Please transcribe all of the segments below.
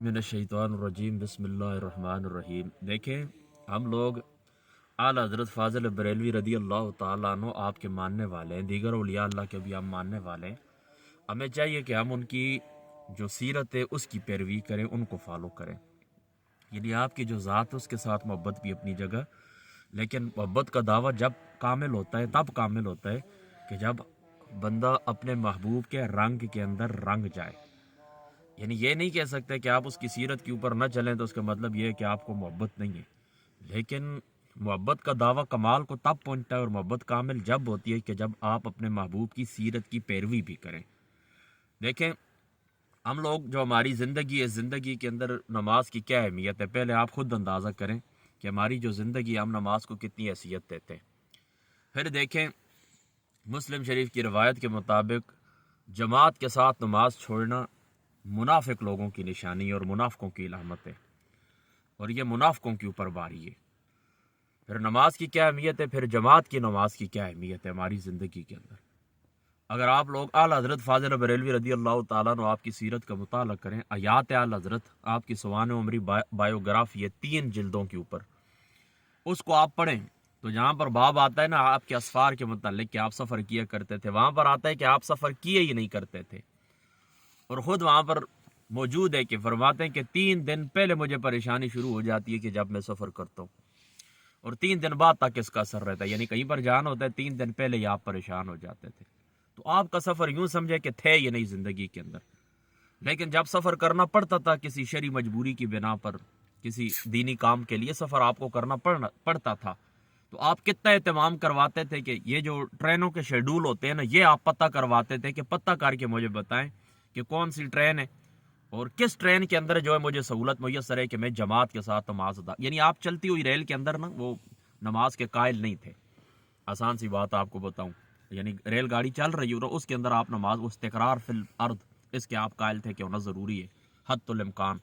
من الشیطان الرجیم بسم اللہ الرحمن الرحیم۔ دیکھیں، ہم لوگ اعلیٰ حضرت فاضل بریلوی رضی اللہ تعالیٰ عنہ آپ کے ماننے والے ہیں، دیگر اولیاء اللہ کے بھی ہم ماننے والے ہیں۔ ہمیں چاہیے کہ ہم ان کی جو سیرت ہے اس کی پیروی کریں، ان کو فالو کریں۔ یعنی آپ کی جو ذات ہے اس کے ساتھ محبت بھی اپنی جگہ، لیکن محبت کا دعویٰ جب کامل ہوتا ہے، تب کامل ہوتا ہے کہ جب بندہ اپنے محبوب کے رنگ کے اندر رنگ جائے۔ یعنی یہ نہیں کہہ سکتے کہ آپ اس کی سیرت کے اوپر نہ چلیں تو اس کا مطلب یہ ہے کہ آپ کو محبت نہیں ہے، لیکن محبت کا دعویٰ کمال کو تب پہنچتا ہے اور محبت کامل جب ہوتی ہے کہ جب آپ اپنے محبوب کی سیرت کی پیروی بھی کریں۔ دیکھیں، ہم لوگ جو ہماری زندگی ہے، زندگی کے اندر نماز کی کیا اہمیت ہے، پہلے آپ خود اندازہ کریں کہ ہماری جو زندگی ہے ہم نماز کو کتنی حیثیت دیتے ہیں۔ پھر دیکھیں، مسلم شریف کی روایت کے مطابق جماعت کے ساتھ نماز چھوڑنا منافق لوگوں کی نشانی اور منافقوں کی علامت ہے، اور یہ منافقوں کے اوپر باری ہے۔ پھر نماز کی کیا اہمیت ہے، پھر جماعت کی نماز کی کیا اہمیت ہے ہماری زندگی کے اندر۔ اگر آپ لوگ اعلیٰ حضرت فاضل بریلوی رضی اللہ تعالیٰ عنہ آپ کی سیرت کا مطالعہ کریں، آیات اعلیٰ حضرت آپ کی سوانح عمری بایوگرافی ہے 3 جلدوں کے اوپر، اس کو آپ پڑھیں تو جہاں پر باب آتا ہے نا آپ کے اسفار کے متعلق کہ آپ سفر کیا کرتے تھے، وہاں پر آتا ہے کہ آپ سفر کیے ہی نہیں کرتے تھے، اور خود وہاں پر موجود ہے کہ فرماتے ہیں کہ 3 دن پہلے مجھے پریشانی شروع ہو جاتی ہے کہ جب میں سفر کرتا ہوں، اور 3 دن بعد تک اس کا اثر رہتا ہے۔ یعنی کہیں پر جانا ہوتا ہے 3 دن پہلے ہی آپ پریشان ہو جاتے تھے۔ تو آپ کا سفر یوں سمجھے کہ تھے یہ نہیں زندگی کے اندر، لیکن جب سفر کرنا پڑتا تھا کسی شرعی مجبوری کی بنا پر، کسی دینی کام کے لیے سفر آپ کو کرنا پڑتا تھا، تو آپ کتنا اہتمام کرواتے تھے کہ یہ جو ٹرینوں کے شیڈول ہوتے ہیں نا، یہ آپ پتہ کرواتے تھے کہ پتہ کر کے مجھے بتائیں کہ کون سی ٹرین ہے اور کس ٹرین کے اندر جو ہے مجھے سہولت میسر ہے کہ میں جماعت کے ساتھ نماز ادا۔ یعنی آپ چلتی ہوئی ریل کے اندر نا وہ نماز کے قائل نہیں تھے۔ آسان سی بات آپ کو بتاؤں، یعنی ریل گاڑی چل رہی ہو اس کے اندر آپ نماز استقرار فی الارض اس کے آپ قائل تھے کہ ہونا ضروری ہے حد الامکان۔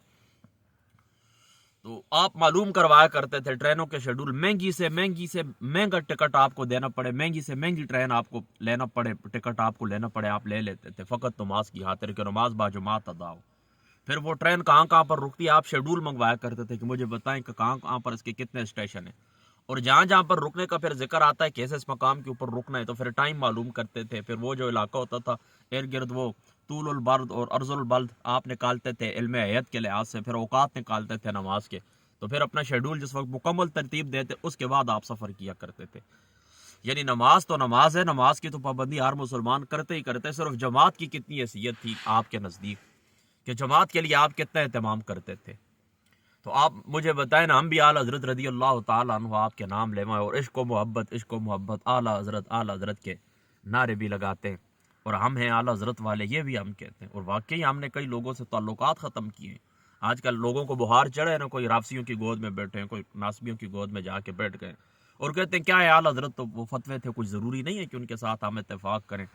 تو آپ معلوم کروایا کرتے تھے ٹرینوں کے شیڈول، مہنگی سے مہنگا ٹکٹ آپ کو دینا پڑے، مہنگی سے مہنگی ٹرین آپ کو لینا پڑے، ٹکٹ آپ کو لینا پڑے، آپ لے لیتے تھے فقط نماز کی خاطر کہ نماز باجماعت ادا ہو۔ پھر وہ ٹرین کہاں پر رکتی ہے آپ شیڈول منگوایا کرتے تھے کہ مجھے بتائیں کہ کہاں پر اس کے کتنے اسٹیشن ہیں، اور جہاں پر رکنے کا پھر ذکر آتا ہے کہ اس مقام کے اوپر رکنا ہے تو پھر ٹائم معلوم کرتے تھے۔ پھر وہ جو علاقہ ہوتا تھا ارد گرد وہ طول البرد اور عرض البلد آپ نکالتے تھے علم حیت کے لحاظ سے، پھر اوقات نکالتے تھے نماز کے، تو پھر اپنا شیڈول جس وقت مکمل ترتیب دیتے اس کے بعد آپ سفر کیا کرتے تھے۔ یعنی نماز تو نماز ہے، نماز کی تو پابندی ہر مسلمان کرتے ہی کرتے، صرف جماعت کی کتنی حیثیت تھی آپ کے نزدیک کہ جماعت کے لیے آپ کتنا اہتمام کرتے تھے۔ تو آپ مجھے بتائیں نا، ہم بھی اعلیٰ حضرت رضی اللہ تعالیٰ عنہ آپ کے نام لیوائیں اور عشق و محبت اعلیٰ حضرت کے نعرے بھی لگاتے ہیں، اور ہم ہیں اعلیٰ حضرت والے یہ بھی ہم کہتے ہیں، اور واقعی ہم نے کئی لوگوں سے تعلقات ختم کیے ہیں۔ آج کل لوگوں کو بہار چڑھے ہیں نا، کوئی رافسیوں کی گود میں بیٹھے ہیں، کوئی ناسبیوں کی گود میں جا کے بیٹھ گئے اور کہتے ہیں کیا ہے اعلیٰ حضرت تو وہ فتوے تھے، کچھ ضروری نہیں ہے کہ ان کے ساتھ ہم اتفاق کریں۔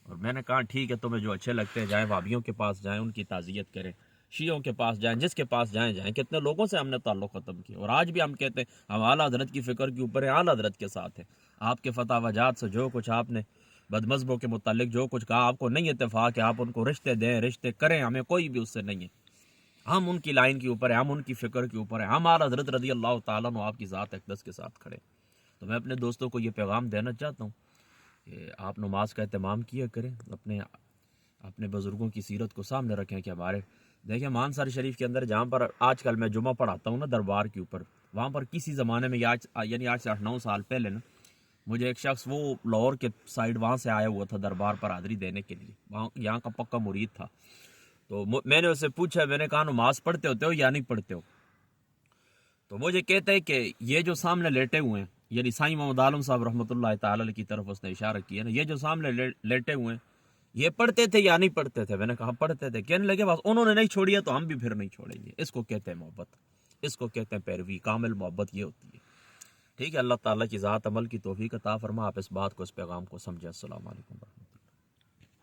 اور میں نے کہا ٹھیک ہے، تمہیں جو اچھے لگتے ہیں جائیں، وہابیوں کے پاس جائیں ان کی تعزیت کریں، شیعوں کے پاس جائیں، جس کے پاس جائیں۔ کتنے لوگوں سے ہم نے تعلق ختم کیا، اور آج بھی ہم کہتے ہیں ہم اعلیٰ حضرت کی فکر کے اوپر ہیں، اعلیٰ حضرت کے ساتھ ہیں۔ آپ کے فتح وجات سے جو کچھ آپ نے بدمذہبوں کے متعلق جو کچھ کہا، آپ کو نہیں اتفاق ہے، آپ ان کو رشتے دیں، رشتے کریں، ہمیں کوئی بھی اس سے نہیں ہے۔ ہم ان کی لائن کے اوپر ہیں، ہم ان کی فکر کے اوپر ہیں، ہم اعلیٰ حضرت رضی اللہ تعالیٰ عنہ آپ کی ذات اقدس کے ساتھ کھڑے۔ تو میں اپنے دوستوں کو یہ پیغام دینا چاہتا ہوں کہ آپ نماز کا اہتمام کیا کریں، اپنے بزرگوں کی سیرت کو سامنے رکھیں کہ ہمارے دیکھیں مانسر شریف کے اندر جہاں پر آج کل میں جمعہ پڑھاتا ہوں نا دربار کے اوپر، وہاں پر کسی زمانے میں یعنی آج سے 8-9 سال پہلے نا مجھے ایک شخص وہ لاہور کے سائیڈ وہاں سے آیا ہوا تھا دربار پر حاضری دینے کے لیے، وہاں یہاں کا پکا مرید تھا۔ تو میں نے اسے پوچھا، میں نے کہا نماز پڑھتے ہوتے ہو یا نہیں پڑھتے ہو؟ تو مجھے کہتے ہیں کہ یہ جو سامنے لیٹے ہوئے ہیں، یعنی سائیں محمد عالم صاحب رحمۃ اللہ تعالی علیہ کی طرف اس نے اشارہ کیا نا، یہ جو سامنے لیٹے ہوئے ہیں یہ پڑھتے تھے یا نہیں پڑھتے تھے؟ میں نے کہا پڑھتے تھے۔ کہنے لگے بس انہوں نے نہیں چھوڑی ہے تو ہم بھی پھر نہیں چھوڑیں گے۔ اس کو کہتے ہیں محبت، اس کو کہتے ہیں پیروی، کامل محبت یہ ہوتی ہے۔ ٹھیک ہے، اللہ تعالیٰ کی ذات عمل کی توفیق عطا فرما، آپ اس بات کو، اس پیغام کو سمجھیں۔ السلام علیکم۔